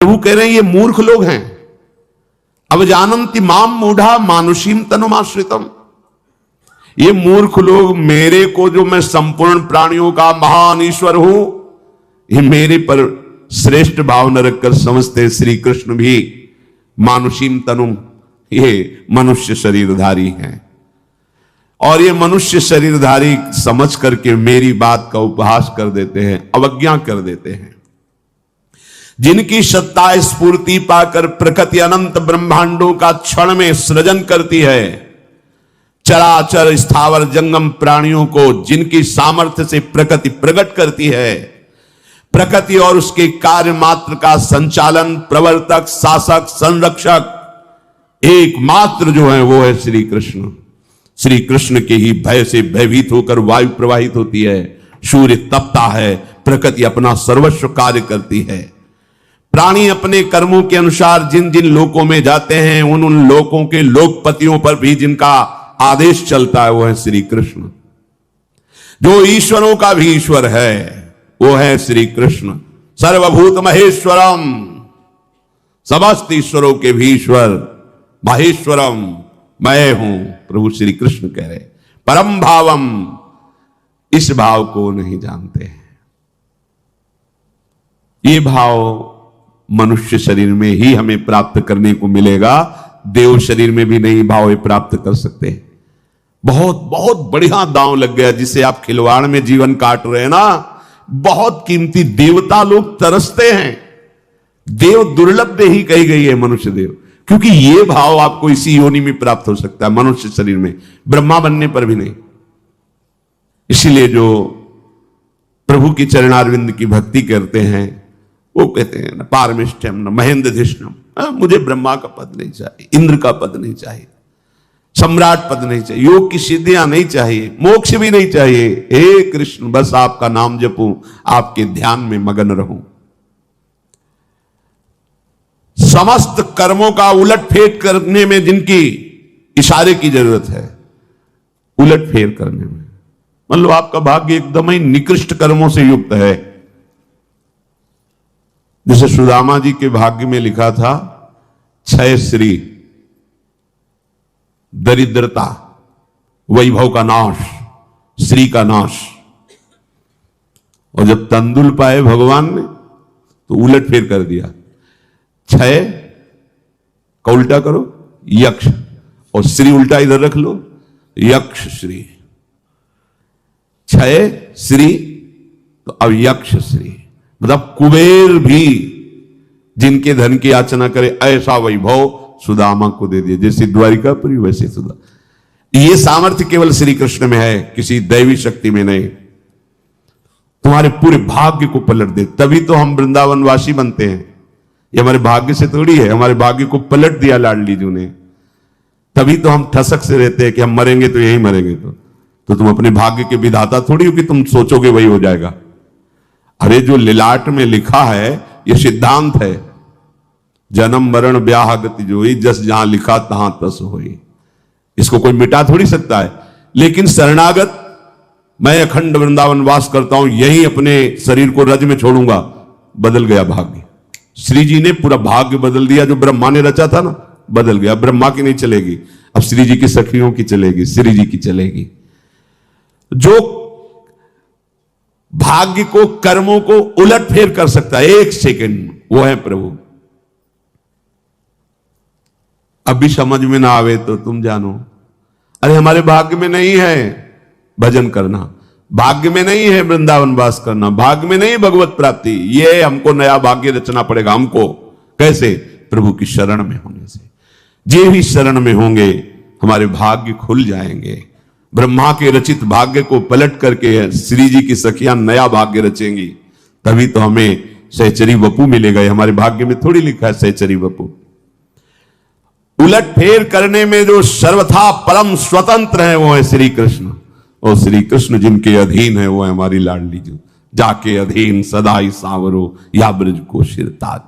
प्रभु कह रहे हैं ये मूर्ख लोग हैं। अब जानन्ति माम मूढ़ा मानुषीम तनुमाश्रितम, ये मूर्ख लोग मेरे को, जो मैं संपूर्ण प्राणियों का महान ईश्वर हूं, ये मेरे पर श्रेष्ठ भाव न रखकर समझते श्री कृष्ण भी मानुषीम तनुम, ये मनुष्य शरीरधारी हैं। और ये मनुष्य शरीरधारी समझ करके मेरी बात का उपहास कर देते हैं, अवज्ञा कर देते हैं। जिनकी सत्ता स्फूर्ति पाकर प्रकृति अनंत ब्रह्मांडों का क्षण में सृजन करती है, चराचर स्थावर जंगम प्राणियों को जिनकी सामर्थ्य से प्रकृति प्रकट करती है, प्रकृति और उसके कार्य मात्र का संचालन, प्रवर्तक, शासक, संरक्षक एकमात्र जो है वो है श्री कृष्ण। श्री कृष्ण के ही भय से भयभीत होकर वायु प्रवाहित होती है, सूर्य तपता है, प्रकृति अपना सर्वस्व कार्य करती है। प्राणी अपने कर्मों के अनुसार जिन जिन लोकों में जाते हैं, उन उन लोकों के लोकपतियों पर भी जिनका आदेश चलता है वो है श्री कृष्ण। जो ईश्वरों का भी ईश्वर है वो है श्री कृष्ण। सर्वभूत महेश्वरम, समस्त ईश्वरों के भी ईश्वर महेश्वरम मैं हूं, प्रभु श्री कृष्ण कह रहे। परम भावम, इस भाव को नहीं जानते हैं। ये भाव मनुष्य शरीर में ही हमें प्राप्त करने को मिलेगा, देव शरीर में भी नहीं भाव प्राप्त कर सकते। बहुत बहुत बढ़िया दांव लग गया, जिसे आप खिलवाड़ में जीवन काट रहे हैं ना, बहुत कीमती देवता लोग तरसते हैं। देव दुर्लभ ही कही गई है मनुष्य देव, क्योंकि ये भाव आपको इसी योनि में प्राप्त हो सकता है, मनुष्य शरीर में, ब्रह्मा बनने पर भी नहीं। इसीलिए जो प्रभु की चरणारविंद की भक्ति करते हैं वो कहते हैं न पारमिष्ठम न महेंद्रधिष्णम, मुझे ब्रह्मा का पद नहीं चाहिए, इंद्र का पद नहीं चाहिए, सम्राट पद नहीं चाहिए, योग की सिद्धियां नहीं चाहिए, मोक्ष भी नहीं चाहिए। हे कृष्ण, बस आपका नाम जपूं, आपके ध्यान में मगन रहूं। समस्त कर्मों का उलटफेर करने में जिनकी इशारे की जरूरत है, उलटफेर करने में, मतलब आपका भाग्य एकदम ही निकृष्ट कर्मों से युक्त है। जैसे सुदामा जी के भाग्य में लिखा था क्षय श्री, दरिद्रता, वैभव का नाश, श्री का नाश। और जब तंदुल पाए भगवान ने तो उलटफेर कर दिया, क्षय का उल्टा करो यक्ष, और श्री उल्टा इधर रख लो, यक्ष श्री। क्षय श्री तो अब यक्ष श्री, मतलब कुबेर भी जिनके धन की याचना करे ऐसा वैभव सुदामा को दे दिया, जैसे द्वारिकापुरी वैसे सुदा। ये सामर्थ्य केवल श्री कृष्ण में है, किसी दैवी शक्ति में नहीं। तुम्हारे पूरे भाग्य को पलट दे, तभी तो हम वृंदावनवासी बनते हैं। ये हमारे भाग्य से थोड़ी है, हमारे भाग्य को पलट दिया लाडली जी ने, तभी तो हम ठसक से रहते हैं कि हम मरेंगे तो यही मरेंगे। तो तुम अपने भाग्य के विधाता थोड़ी हो कि तुम सोचोगे वही हो जाएगा। अरे जो लिलाट में लिखा है ये सिद्धांत है, जन्म मरण ब्याह गति जोई, जस जहां लिखा तहां तस होई। इसको कोई मिटा थोड़ी सकता है। लेकिन शरणागत, मैं अखंड वृंदावन वास करता हूं, यही अपने शरीर को रज में छोड़ूंगा, बदल गया भाग्य। श्री जी ने पूरा भाग्य बदल दिया, जो ब्रह्मा ने रचा था ना, बदल गया। ब्रह्मा की नहीं चलेगी, अब श्री जी की सखियों की चलेगी, श्री जी की चलेगी। जो भाग्य को, कर्मों को उलटफेर कर सकता है एक सेकंड, वो है प्रभु। अभी समझ में ना आवे तो तुम जानो, अरे हमारे भाग्य में नहीं है भजन करना, भाग्य में नहीं है वृंदावन वास करना, भाग्य में नहीं भगवत प्राप्ति। ये हमको नया भाग्य रचना पड़ेगा। हमको कैसे? प्रभु की शरण में होने से। जे भी शरण में होंगे हमारे भाग्य खुल जाएंगे। ब्रह्मा के रचित भाग्य को पलट करके श्री जी की सखियां नया भाग्य रचेंगी, तभी तो हमें सहचरी वपु मिलेगा। हमारे भाग्य में थोड़ी लिखा है सहचरी वपु। उलट फेर करने में जो सर्वथा परम स्वतंत्र है वो है श्री कृष्ण। और श्री कृष्ण जिनके अधीन है वो है हमारी लाडली जी। जाके अधीन सदा ही सांवरो या ब्रज को शिरताज।